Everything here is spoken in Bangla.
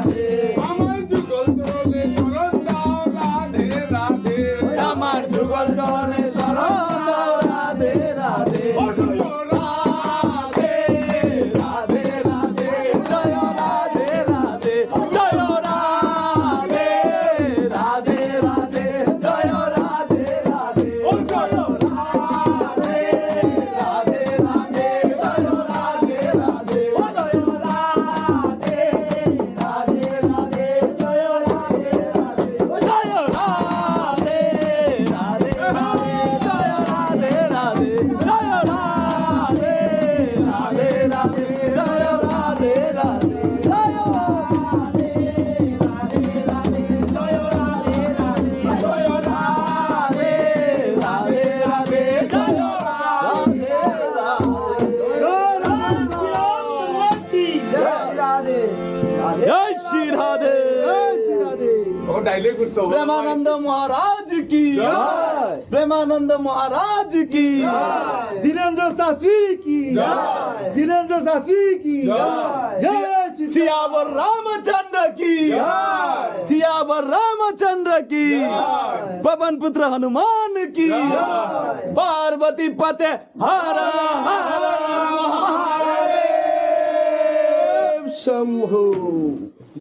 রাধে আমার যুগল চরণে শরণ দাও রাধে রাধে আমার যুগল চরণে শরণ দাও রাধে রাধে ও জয় রাধে রাধে রাধে জয় রাধে রাধে জয় রাধে রাধে রাধে জয় রাধে রাধে ও জয় রাধে রাধে রাধে জয় রাধে রাধে ও জয় রাধে রাধে রাধে জয় রাধে রাধে ও জয় রাধে রাধে রাধে জয় রাধে রাধে জয় রাধে রাধে রাধে জয় রাধে রাধে জয় রাধে রাধে রাধে জয় রাধে রাধে জয় রাধে রাধে রাধে জয় রাধে রাধে জয় শ্রী রাধে ও ডাইলেক্ট করতে হবে प्रेमानंद महाराज की प्रेमानंद महाराज की दीनेन्द्र शास्त्री की दीनेन्द्र शास्त्री की जय श्री सियावर रामचंद्र की सियावर रामचंद्र की पवन पुत्र हनुमान की पार्वती पते हर हर महादेव शंभु।